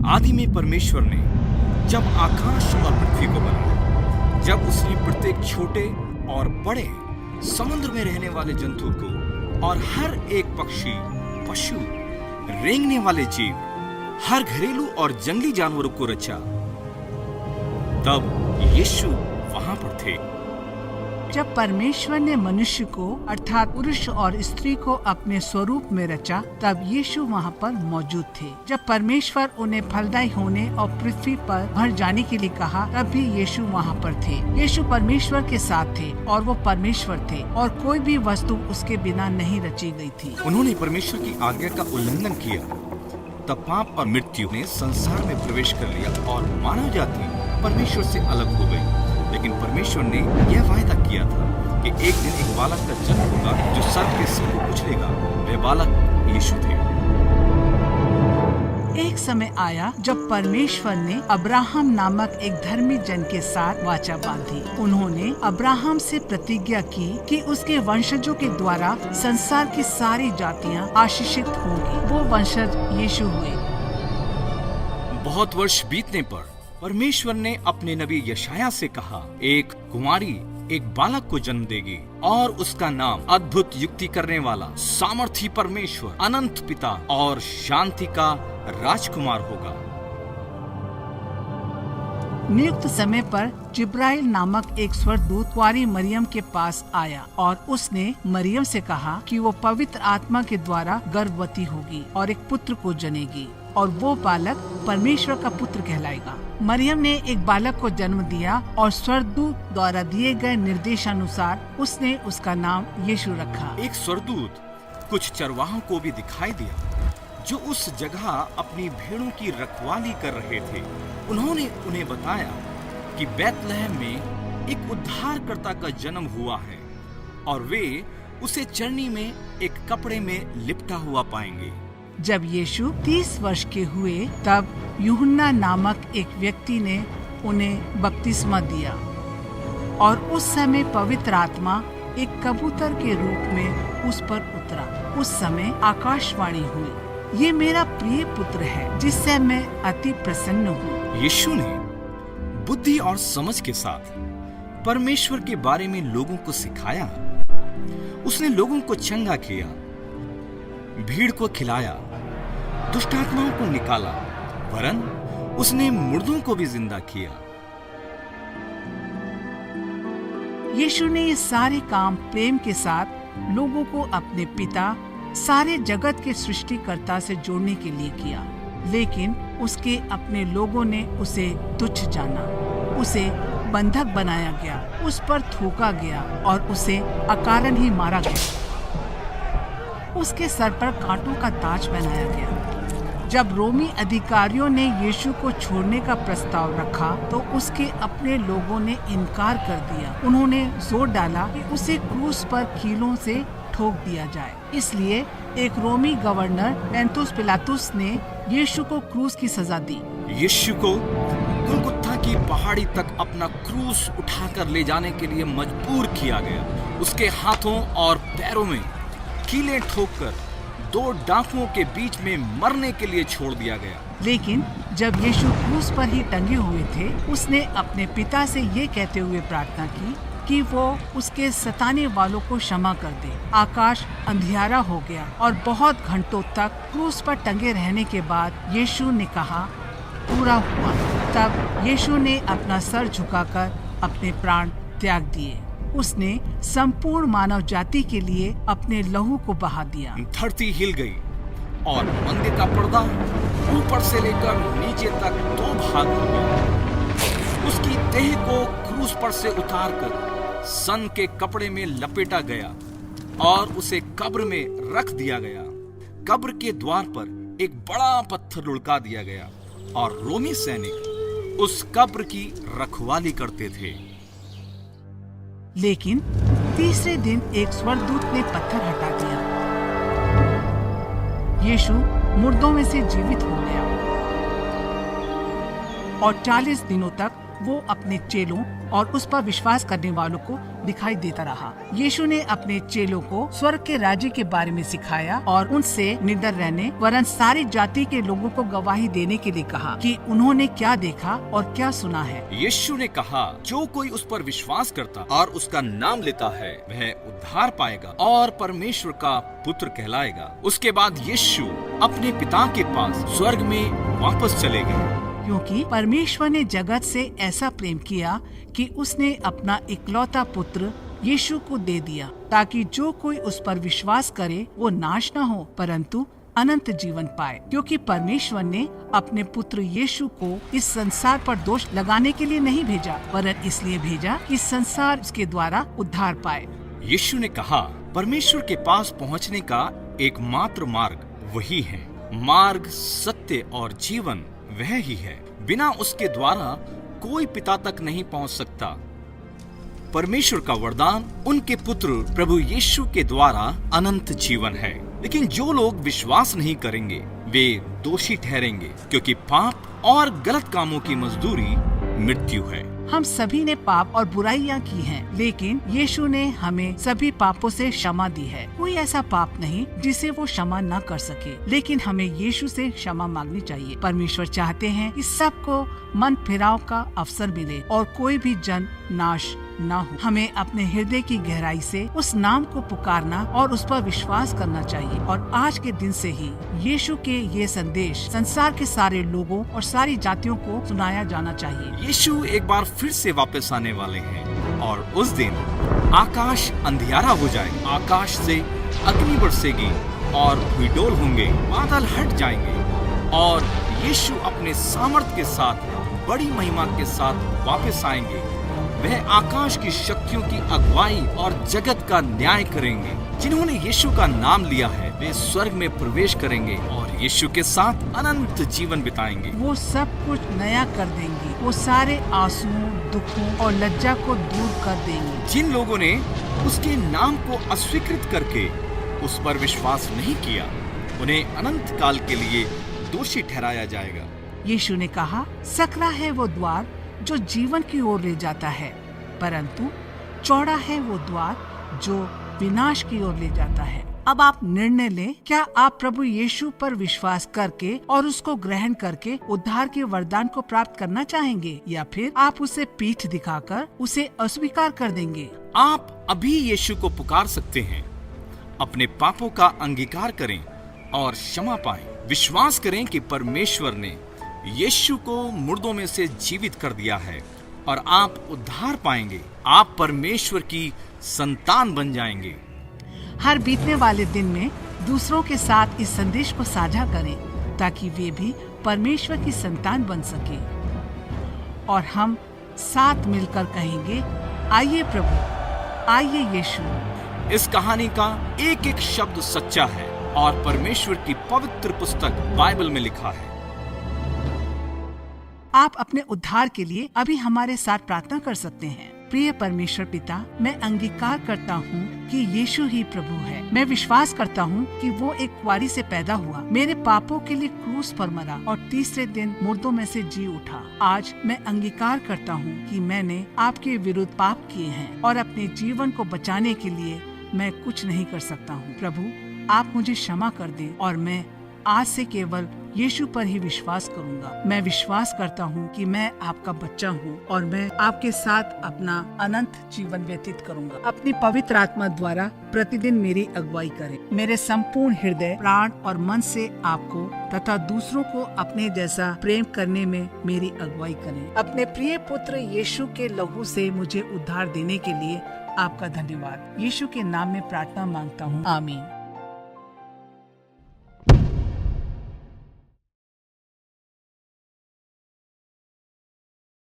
आदि में परमेश्वर ने जब आकाश और पृथ्वी को बनाया, जब उसने प्रत्येक छोटे और बड़े समुद्र में रहने वाले जंतु को और हर एक पक्षी, पशु, रेंगने वाले जीव, हर घरेलू और जंगली जानवरों को रचा, तब यीशु वहां पर थे। जब परमेश्वर ने मनुष्य को अर्थात पुरुष और स्त्री को अपने स्वरूप में रचा, तब यीशु वहाँ पर मौजूद थे। जब परमेश्वर उन्हें फलदायी होने और पृथ्वी पर भर जाने के लिए कहा, तब भी यीशु वहाँ पर थे। यीशु परमेश्वर के साथ थे और वो परमेश्वर थे और कोई भी वस्तु उसके बिना नहीं रची गई थी। उन्होंने परमेश्वर की आज्ञा का उल्लंघन किया, तब पाप और मृत्यु ने संसार में प्रवेश कर लिया और मानव जाति परमेश्वर से अलग हो गई। लेकिन परमेश्वर ने यह वायदा किया था कि एक दिन एक बालक का जन्म होगा जो सर्प के सिर को कुचलेगा। वे बालक यीशु थे। एक समय आया जब परमेश्वर ने अब्राहम नामक एक धर्मी जन के साथ वाचा बांधी। उन्होंने अब्राहम से प्रतिज्ञा की कि उसके वंशजों के द्वारा संसार की सारी जातियां आशीषित होंगी। वो वंशज यीशु हुए। बहुत वर्ष बीतने पर परमेश्वर ने अपने नबी यशाया से कहा, एक कुमारी एक बालक को जन्म देगी और उसका नाम अद्भुत युक्ति करने वाला, सामर्थी परमेश्वर, अनंत पिता और शांति का राजकुमार होगा। नियुक्त समय पर जिब्राइल नामक एक स्वर्गदूत कुंवारी मरियम के पास आया और उसने मरियम से कहा कि वो पवित्र आत्मा के द्वारा गर्भवती होगी और एक पुत्र को जनेगी और वो बालक परमेश्वर का पुत्र कहलाएगा। मरियम ने एक बालक को जन्म दिया और स्वर्गदूत द्वारा दिए गए निर्देशानुसार उसने उसका नाम यीशु रखा। एक स्वर्गदूत कुछ चरवाहों को भी दिखाई दिया जो उस जगह अपनी भेड़ों की रखवाली कर रहे थे। उन्होंने उन्हें बताया कि बैतलहम में एक उद्धारकर्ता का जन्म हुआ है और वे उसे चरनी में एक कपड़े में लिपटा हुआ पाएंगे। जब यीशु 30 वर्ष के हुए, तब यूहन्ना नामक एक व्यक्ति ने उन्हें बपतिस्मा दिया और उस समय पवित्र आत्मा एक कबूतर के रूप में उस पर उतरा। उस समय आकाशवाणी हुई, ये मेरा प्रिय पुत्र है जिससे मैं अति प्रसन्न हूँ। यीशु ने बुद्धि और समझ के साथ परमेश्वर के बारे में लोगों को सिखाया। उसने लोगों को चंगा किया, भीड़ को खिलाया, दुष्ट आत्माओं को निकाला, वरन उसने मुर्दों को भी जिंदा किया। यीशु ने ये सारे काम प्रेम के साथ लोगों को अपने पिता, सारे जगत के सृष्टिकर्ता से जोड़ने के लिए किया। लेकिन उसके अपने लोगों ने उसे तुच्छ जाना। उसे बंधक बनाया गया, उस पर थूका गया और उसे अकारण ही मारा गया। उसके सर पर कांटों का ताज पहनाया गया। जब रोमी अधिकारियों ने यीशु को छोड़ने का प्रस्ताव रखा, तो उसके अपने लोगों ने इनकार कर दिया। उन्होंने जोर डाला कि उसे क्रूस पर कीलों से ठोक दिया जाए। इसलिए एक रोमी गवर्नर पेंतुस पिलातुस ने यीशु को क्रूस की सजा दी। यीशु को गुलगुता की पहाड़ी तक अपना क्रूस उठाकर ले जाने के लिए मजबूर किया गया। उसके हाथों और पैरों में कीलें ठोककर 2 डाकुओं के बीच में मरने के लिए छोड़ दिया गया। लेकिन जब यीशु क्रूस पर ही टंगे हुए थे, उसने अपने पिता से ये कहते हुए प्रार्थना की कि वो उसके सताने वालों को क्षमा कर दे। आकाश अंधियारा हो गया और बहुत घंटों तक क्रूस पर टंगे रहने के बाद यीशु ने कहा, पूरा हुआ। तब यीशु ने अपना सर झुकाकर अपने प्राण त्याग दिए। उसने संपूर्ण मानव जाति के लिए अपने लहू को बहा दिया। धरती हिल गई और मंदिर का पर्दा ऊपर से लेकर नीचे तक 2 भाग हो गया। उसकी देह को क्रूस पर से उतारकर सन के कपड़े में लपेटा गया और उसे कब्र में रख दिया गया। कब्र के द्वार पर एक बड़ा पत्थर लुढ़का दिया गया और रोमी सैनिक उस कब्र की रखवाली करते थे। लेकिन तीसरे दिन एक स्वर्गदूत ने पत्थर हटा दिया। यीशु मुर्दों में से जीवित हो गया और 40 दिनों तक वो अपने चेलों और उस पर विश्वास करने वालों को दिखाई देता रहा। यीशु ने अपने चेलों को स्वर्ग के राज्य के बारे में सिखाया और उनसे निडर रहने वरन सारी जाति के लोगों को गवाही देने के लिए कहा कि उन्होंने क्या देखा और क्या सुना है। यीशु ने कहा, जो कोई उस पर विश्वास करता और उसका नाम लेता है वह उद्धार पाएगा और परमेश्वर का पुत्र कहलाएगा। उसके बाद यीशु अपने पिता के पास स्वर्ग में वापस चले गए, क्योंकि परमेश्वर ने जगत से ऐसा प्रेम किया कि उसने अपना इकलौता पुत्र यीशु को दे दिया, ताकि जो कोई उस पर विश्वास करे वो नाश न हो परंतु अनंत जीवन पाए। क्योंकि परमेश्वर ने अपने पुत्र यीशु को इस संसार पर दोष लगाने के लिए नहीं भेजा, वरन इसलिए भेजा कि संसार उसके द्वारा उद्धार पाए। यीशु ने कहा, परमेश्वर के पास पहुंचने का एकमात्र मार्ग वही है। मार्ग, सत्य और जीवन वह ही है। बिना उसके द्वारा कोई पिता तक नहीं पहुंच सकता। परमेश्वर का वरदान उनके पुत्र प्रभु यीशु के द्वारा अनंत जीवन है। लेकिन जो लोग विश्वास नहीं करेंगे वे दोषी ठहरेंगे, क्योंकि पाप और गलत कामों की मजदूरी मृत्यु है। हम सभी ने पाप और बुराइयां की हैं, लेकिन यीशु ने हमें सभी पापों से क्षमा दी है। कोई ऐसा पाप नहीं जिसे वो क्षमा न कर सके, लेकिन हमें यीशु से क्षमा मांगनी चाहिए। परमेश्वर चाहते हैं कि सबको मन फिराव का अवसर मिले और कोई भी जन नाश न हो। हमें अपने हृदय की गहराई से उस नाम को पुकारना और उस पर विश्वास करना चाहिए। और आज के दिन से ही यीशु के ये संदेश संसार के सारे लोगों और सारी जातियों को सुनाया जाना चाहिए। यीशु एक बार फिर से वापस आने वाले हैं और उस दिन आकाश अंधियारा हो जाए, आकाश से अग्नि बरसेगी और भूडोल होंगे, बादल हट जाएंगे और यीशु अपने सामर्थ के साथ बड़ी महिमा के साथ वापस आएंगे। वह आकाश की शक्तियों की अगुवाई और जगत का न्याय करेंगे। जिन्होंने यीशु का नाम लिया है वे स्वर्ग में प्रवेश करेंगे और यीशु के साथ अनंत जीवन बिताएंगे। वो सब कुछ नया कर देंगे। वो सारे आंसुओं, दुखों और लज्जा को दूर कर देंगे। जिन लोगों ने उसके नाम को अस्वीकृत करके उस पर विश्वास नहीं किया उन्हें अनंत काल के लिए दोषी ठहराया जाएगा। यीशु ने कहा, सकरा है वो द्वार जो जीवन की ओर ले जाता है, परंतु चौड़ा है वो द्वार जो विनाश की ओर ले जाता है। अब आप निर्णय लें, क्या आप प्रभु यीशु पर विश्वास करके और उसको ग्रहण करके उद्धार के वरदान को प्राप्त करना चाहेंगे, या फिर आप उसे पीठ दिखाकर उसे अस्वीकार कर देंगे? आप अभी यीशु को पुकार सकते हैं। अपने पापों का अंगीकार करें और क्षमा पाएं। विश्वास करें कि परमेश्वर ने यीशु को मुर्दों में से जीवित कर दिया है और आप उद्धार पाएंगे। आप परमेश्वर की संतान बन जाएंगे। हर बीतने वाले दिन में दूसरों के साथ इस संदेश को साझा करें, ताकि वे भी परमेश्वर की संतान बन सके। और हम साथ मिलकर कहेंगे, आइए प्रभु, आइए यीशु। इस कहानी का एक एक शब्द सच्चा है और परमेश्वर की पवित्र पुस्तक बाइबल में लिखा है। आप अपने उद्धार के लिए अभी हमारे साथ प्रार्थना कर सकते हैं। प्रिय परमेश्वर पिता, मैं अंगीकार करता हूँ कि यीशु ही प्रभु है। मैं विश्वास करता हूँ कि वो एक कुंवारी से पैदा हुआ, मेरे पापों के लिए क्रूस पर मरा और तीसरे दिन मुर्दों में से जी उठा। आज मैं अंगीकार करता हूँ कि मैंने आपके विरुद्ध पाप किए हैं और अपने जीवन को बचाने के लिए मैं कुछ नहीं कर सकता हूँ। प्रभु, आप मुझे क्षमा कर दें और मैं आज से केवल यीशु पर ही विश्वास करूंगा। मैं विश्वास करता हूँ कि मैं आपका बच्चा हूँ और मैं आपके साथ अपना अनंत जीवन व्यतीत करूंगा। अपनी पवित्र आत्मा द्वारा प्रतिदिन मेरी अगुवाई करें। मेरे संपूर्ण हृदय, प्राण और मन से आपको तथा दूसरों को अपने जैसा प्रेम करने में मेरी अगुवाई करें। अपने प्रिय पुत्र यीशु के लहू से मुझे उद्धार देने के लिए आपका धन्यवाद। यीशु के नाम में प्रार्थना मांगता हूँ, आमीन।